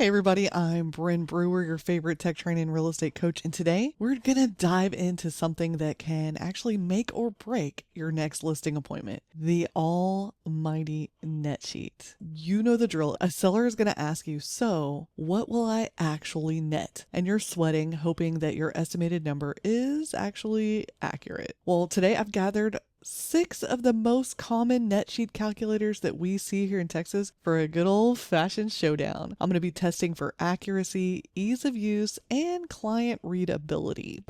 Hey everybody, I'm Bren Brewer, your favorite tech training and real estate coach, and today we're gonna dive into something that can actually make or break your next listing appointment. The almighty net sheet. You know the drill. A seller is gonna ask you, so what will I actually net? And you're sweating, hoping that your estimated number is actually accurate. Well, today I've gathered 6 of the most common net sheet calculators that we see here in Texas for a good old fashioned showdown. I'm going to be testing for accuracy, ease of use, and client readability.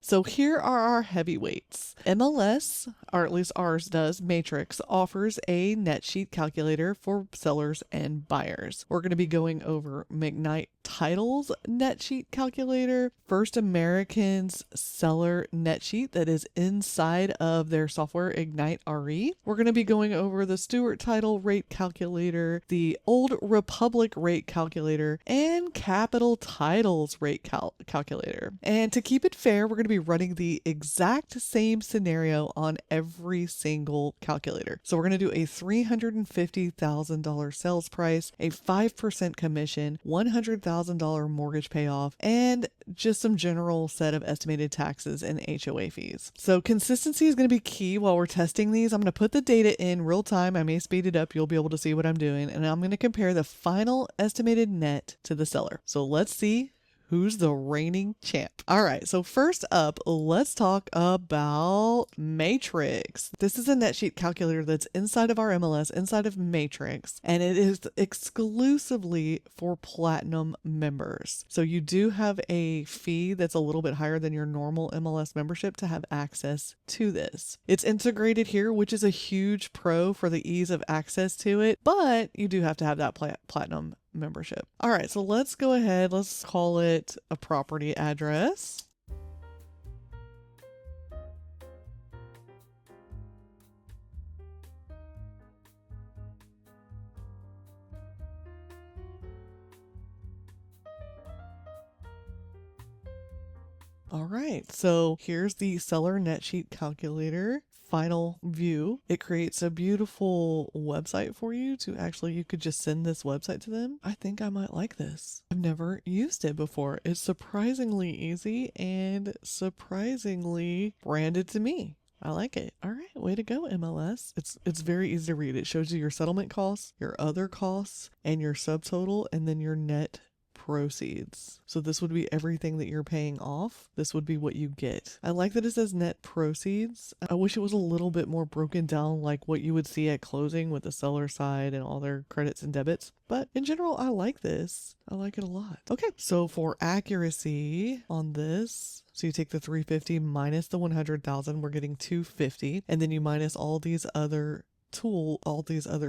So here are our heavyweights. MLS, or at least ours does, Matrix, offers a net sheet calculator for sellers and buyers. We're going to be going over McKnight Title's net sheet calculator, First American's seller net sheet that is inside of their software McKnight RE. We're going to be going over the Stewart Title rate calculator, the Old Republic rate calculator, and Capital Title's rate calculator. And to keep it fair, we're going to be running the exact same scenario on every single calculator. So we're going to do a $350,000 sales price, a 5% commission, $100,000 mortgage payoff, and just some general set of estimated taxes and HOA fees. So consistency is going to be key while we're testing these. I'm going to put the data in real time. I may speed it up. You'll be able to see what I'm doing. And I'm going to compare the final estimated net to the seller. So let's see who's the reigning champ. All right, so first up, let's talk about Matrix. This is a net sheet calculator that's inside of our MLS, inside of Matrix, and it is exclusively for platinum members. So you do have a fee that's a little bit higher than your normal MLS membership to have access to this. It's integrated here, which is a huge pro for the ease of access to it, but you do have to have that platinum membership. All right, so let's go ahead. Let's call it a property address. All right, so here's the seller net sheet calculator final view. It creates a beautiful website for you to actually, you could just send this website to them. I think I might like this. I've never used it before. It's surprisingly easy and surprisingly branded to me. I like it. All right, way to go, MLS. It's very easy to read. It shows you your settlement costs, your other costs, and your subtotal, and then your net proceeds. So this would be everything that you're paying off. This would be what you get. I like that it says net proceeds. I wish it was a little bit more broken down like what you would see at closing with the seller side and all their credits and debits. But in general, I like this. I like it a lot. Okay, so for accuracy on this, so you take the 350 minus the 100,000, we're getting 250, and then you minus all these other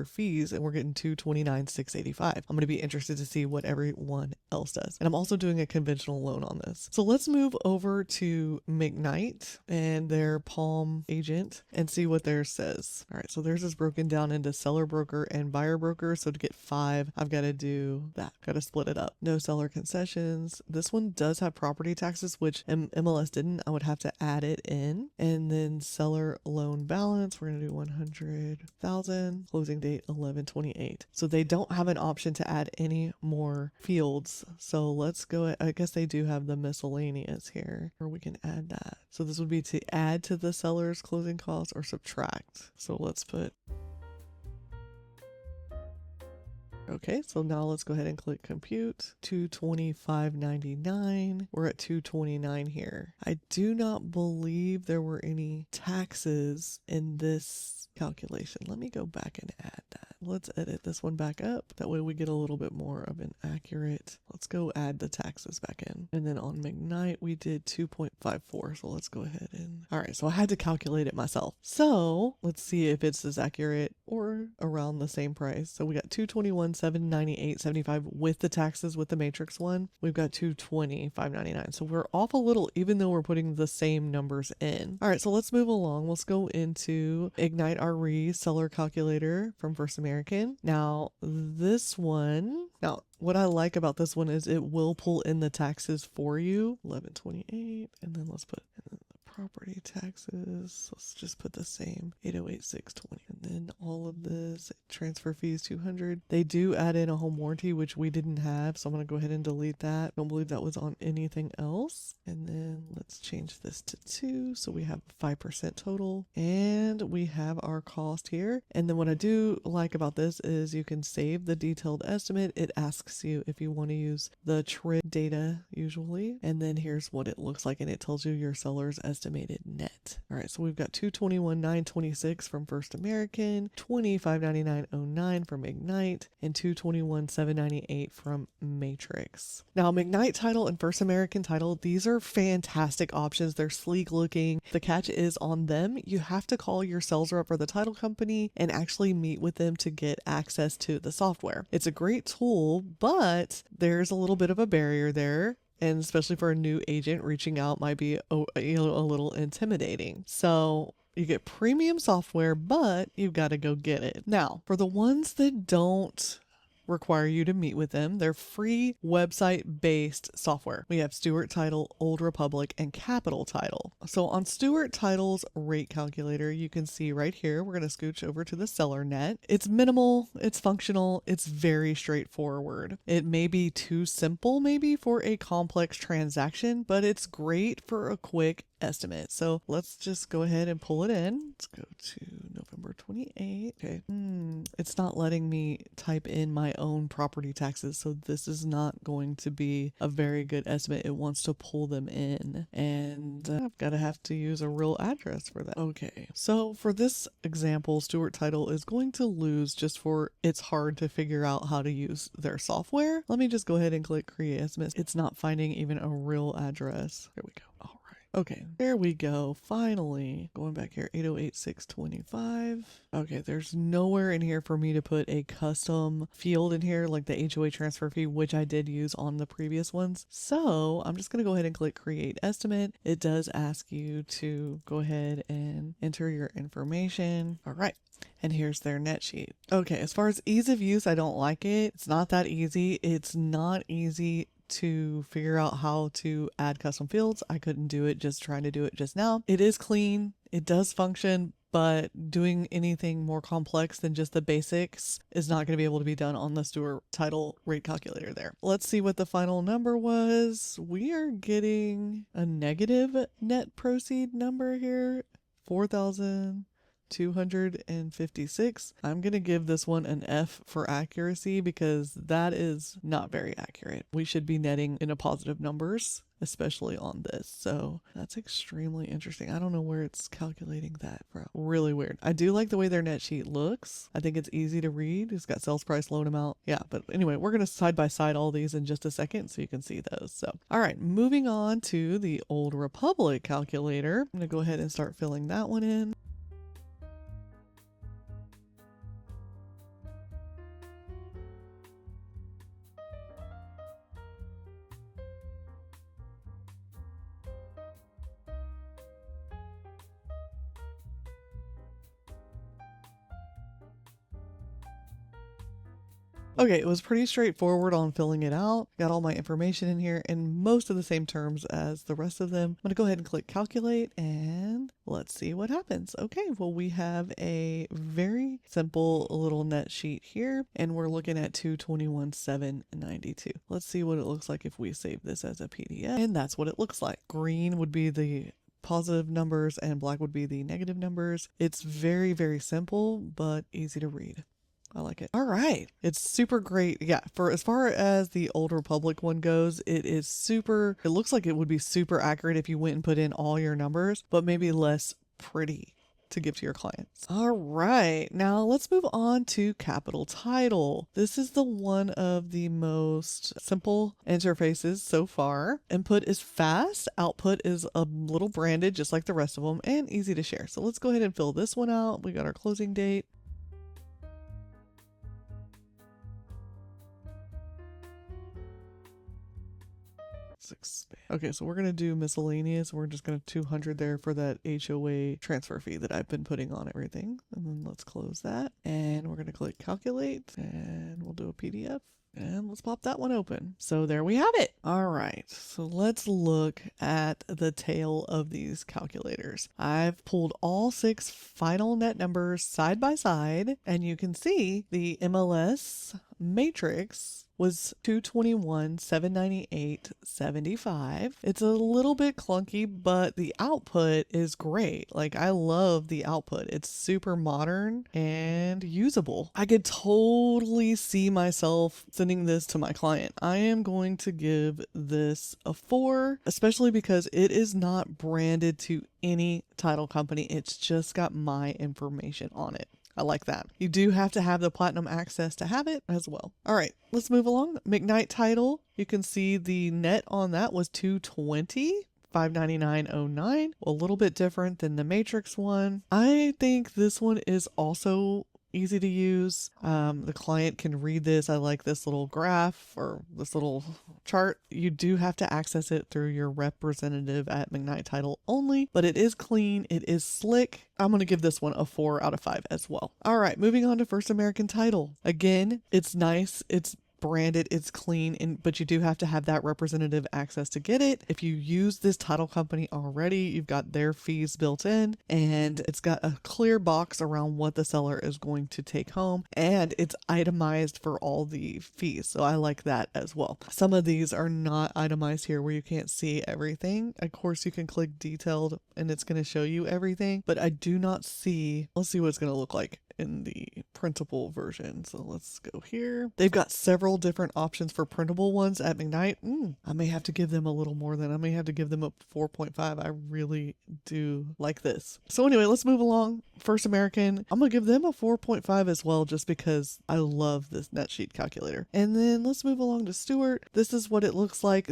fees, and we're getting 229,685. I'm going to be interested to see what everyone else does. And I'm also doing a conventional loan on this. So let's move over to McKnight and their Palm agent and see what theirs says. All right, so theirs is broken down into seller broker and buyer broker. So to get 5, I've got to do that. Got to split it up. No seller concessions. This one does have property taxes, which MLS didn't. I would have to add it in. And then seller loan balance, we're going to do 100,000, closing date 11/28. So they don't have an option to add any more fields. So let's go, I guess they do have the miscellaneous here, or we can add that. So this would be to add to the seller's closing costs or subtract. So let's put, okay, so now let's go ahead and click compute. 225.99. We're at 229 here. I do not believe there were any taxes in this calculation. Let me go back and add that. Let's edit this one back up. That way we get a little bit more of an accurate. Let's go add the taxes back in. And then on McKnight, we did 2.54. So let's go ahead and, all right, so I had to calculate it myself. So let's see if it's as accurate or around the same price. So we got 221,798.75 with the taxes with the Matrix one. We've got 220,599. So we're off a little, even though we're putting the same numbers in. All right, so let's move along. Let's go into McKnight RE seller calculator from First American. Now this one, what I like about this one is it will pull in the taxes for you. 11/28, and then let's put in the property taxes, let's just put the same 808,620. And then all of this transfer fees 200. They do add in a home warranty, which we didn't have, so I'm going to go ahead and delete that. Don't believe that was on anything else. And then let's change this to 2, so we have 5% total, and we have our cost here. And then what I do like about this is you can save the detailed estimate. It asks you if you want to use the TRID data usually, and then here's what it looks like, and it tells you your seller's estimated net. All right, so we've got 221,926 from First American, 2599.09 from McKnight, and 221,798 from Matrix. Now, McKnight Title and First American Title, these are fantastic options. They're sleek looking. The catch is on them, you have to call your sales rep or the title company and actually meet with them to get access to the software. It's a great tool, but there's a little bit of a barrier there. And especially for a new agent, reaching out might be a little intimidating. So you get premium software, but you've got to go get it. Now, for the ones that don't require you to meet with them, they're free website-based software. We have Stewart Title, Old Republic, and Capital Title. So on Stewart Title's rate calculator, you can see right here, we're going to scooch over to the seller net. It's minimal, it's functional, it's very straightforward. It may be too simple maybe for a complex transaction, but it's great for a quick estimate. So let's just go ahead and pull it in. Let's go to November 28th. Okay. It's not letting me type in my own property taxes, so this is not going to be a very good estimate. It wants to pull them in, and I've got to have to use a real address for that. Okay, so for this example, Stewart Title is going to lose just for it's hard to figure out how to use their software. Let me just go ahead and click create estimates. It's not finding even a real address. There we go. All right. Okay, there we go. Finally, going back here, 808,625. Okay, there's nowhere in here for me to put a custom field in here like the HOA transfer fee, which I did use on the previous ones. So I'm just going to go ahead and click create estimate. It does ask you to go ahead and enter your information. All right. And here's their net sheet. Okay, as far as ease of use, I don't like it. It's not that easy. It's not easy to figure out how to add custom fields. I couldn't do it just trying to do it just now. It is clean. It does function, but doing anything more complex than just the basics is not going to be able to be done on the Stewart Title rate calculator there. Let's see what the final number was. We are getting a negative net proceed number here, 4,256. I'm going to give this one an F for accuracy because that is not very accurate. We should be netting in a positive numbers, especially on this. So that's extremely interesting. I don't know where it's calculating that from. Really weird. I do like the way their net sheet looks. I think it's easy to read. It's got sales price, loan amount. Yeah, but anyway, we're going to side by side all these in just a second so you can see those. So, all right, moving on to the Old Republic calculator. I'm going to go ahead and start filling that one in. Okay, it was pretty straightforward on filling it out. Got all my information in here in most of the same terms as the rest of them. I'm going to go ahead and click calculate and let's see what happens. Okay, well, we have a very simple little net sheet here and we're looking at 221,792. Let's see what it looks like if we save this as a PDF, and that's what it looks like. Green would be the positive numbers and black would be the negative numbers. It's very, very simple, but easy to read. I like it. All right. It's super great. Yeah. For as far as the Old Republic one goes, it looks like it would be super accurate if you went and put in all your numbers, but maybe less pretty to give to your clients. All right. Now let's move on to Capital Title. This is the one of the most simple interfaces so far. Input is fast. Output is a little branded, just like the rest of them, and easy to share. So let's go ahead and fill this one out. We got our closing date. Let's expand. Okay, so we're going to do miscellaneous. We're just going to 200 there for that HOA transfer fee that I've been putting on everything. And then let's close that. And we're going to click calculate and we'll do a PDF. And let's pop that one open. So there we have it. All right. So let's look at the tail of these calculators. I've pulled all 6 final net numbers side by side, and you can see the MLS matrix was 221, 798, 75. It's a little bit clunky, but the output is great. Like, I love the output. It's super modern and usable. I could totally see myself sending this to my client. I am going to give this a 4, especially because it is not branded to any title company. It's just got my information on it. I like that. You do have to have the platinum access to have it as well. All right, let's move along. McKnight title. You can see the net on that was 220. 599.09, a little bit different than the Matrix one. I think this one is also easy to use. The client can read this. I like this little graph or this little chart. You do have to access it through your representative at McKnight Title only, but it is clean. It is slick. I'm going to give this one a 4 out of 5 as well. All right, moving on to First American Title. Again, it's nice. It's branded, it's clean, but you do have to have that representative access to get it. If you use this title company already, you've got their fees built in, and it's got a clear box around what the seller is going to take home, and it's itemized for all the fees. So I like that as well. Some of these are not itemized here where you can't see everything. Of course, you can click detailed and it's going to show you everything, but I do not see, let's see what it's going to look like in the printable version. So let's go here. They've got several different options for printable ones at McKnight. I may have to give them a little more than I may have to give them a 4.5. I really do like this. So anyway, let's move along. First American, I'm gonna give them a 4.5 as well, just because I love this net sheet calculator. And then let's move along to Stewart. This is what it looks like.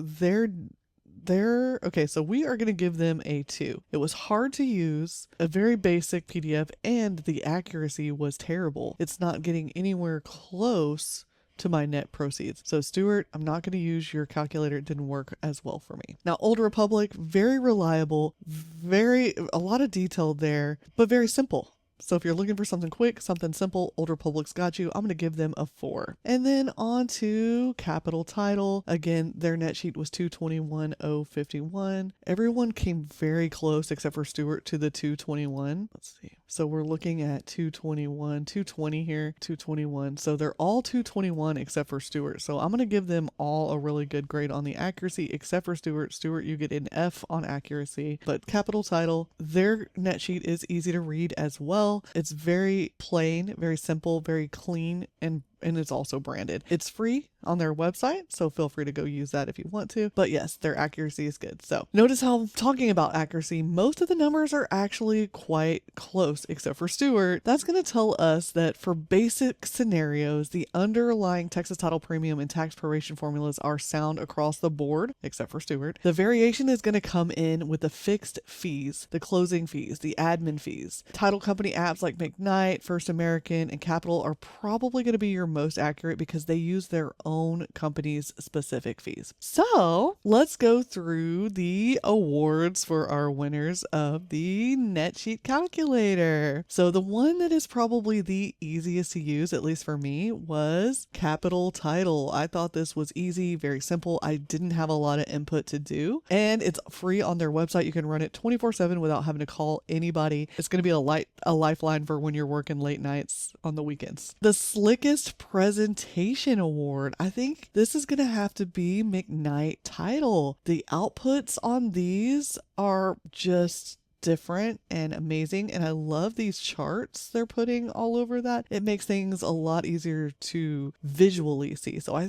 Okay, so we are going to give them a 2. It was hard to use, a very basic PDF, and the accuracy was terrible. It's not getting anywhere close to my net proceeds. So Stewart, I'm not going to use your calculator. It didn't work as well for me. Now, Old Republic, very reliable, a lot of detail there, but very simple. So if you're looking for something quick, something simple, Old Republic's got you. I'm going to give them a 4. And then on to Capital Title. Again, their net sheet was 221.051. Everyone came very close except for Stewart to the 221. Let's see. So we're looking at 221, 220 here, 221. So they're all 221 except for Stewart. So I'm going to give them all a really good grade on the accuracy except for Stewart. Stewart, you get an F on accuracy. But Capital Title, their net sheet is easy to read as well. It's very plain, very simple, very clean, and it's also branded. It's free on their website, so feel free to go use that if you want to. But yes, their accuracy is good. So notice how I'm talking about accuracy. Most of the numbers are actually quite close, except for Stewart. That's going to tell us that for basic scenarios, the underlying Texas Title Premium and tax proration formulas are sound across the board, except for Stewart. The variation is going to come in with the fixed fees, the closing fees, the admin fees. Title company apps like McKnight, First American, and Capital are probably going to be your most accurate because they use their own company's specific fees. So let's go through the awards for our winners of the net sheet calculator. So the one that is probably the easiest to use, at least for me, was Capital Title. I thought this was easy, very simple. I didn't have a lot of input to do, and it's free on their website. You can run it 24/7 without having to call anybody. It's going to be a lifeline for when you're working late nights on the weekends. The slickest presentation award, I think this is going to have to be McKnight Title. The outputs on these are just different and amazing, and I love these charts they're putting all over that. It makes things a lot easier to visually see. So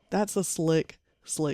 that's a slick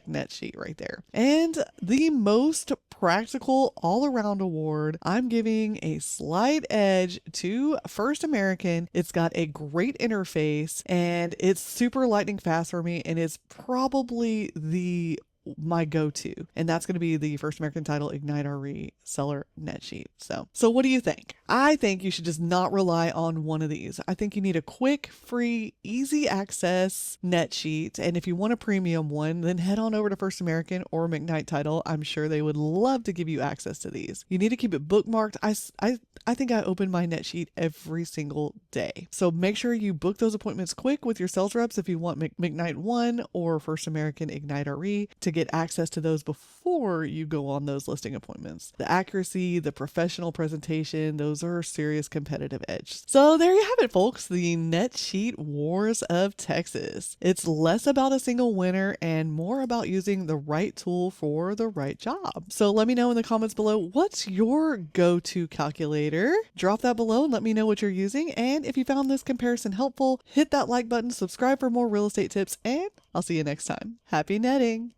net sheet right there. And the most practical all-around award, I'm giving a slight edge to First American. It's got a great interface and it's super lightning fast for me, and it's probably the my go-to, and that's going to be the First American Title Ignite RE seller net sheet. So what do you think? I think you should just not rely on one of these. I think you need a quick, free, easy access net sheet. And if you want a premium one, then head on over to First American or McKnight Title. I'm sure they would love to give you access to these. You need to keep it bookmarked. I think I open my net sheet every single day. So make sure you book those appointments quick with your sales reps if you want McKnight 1 or First American Ignite RE to get access to those before you go on those listing appointments. The accuracy, the professional presentation, those are a serious competitive edge. So there you have it, folks, the net sheet wars of Texas. It's less about a single winner and more about using the right tool for the right job. So let me know in the comments below, what's your go-to calculator? Drop that below and let me know what you're using. And if you found this comparison helpful, hit that like button, subscribe for more real estate tips, and I'll see you next time. Happy netting!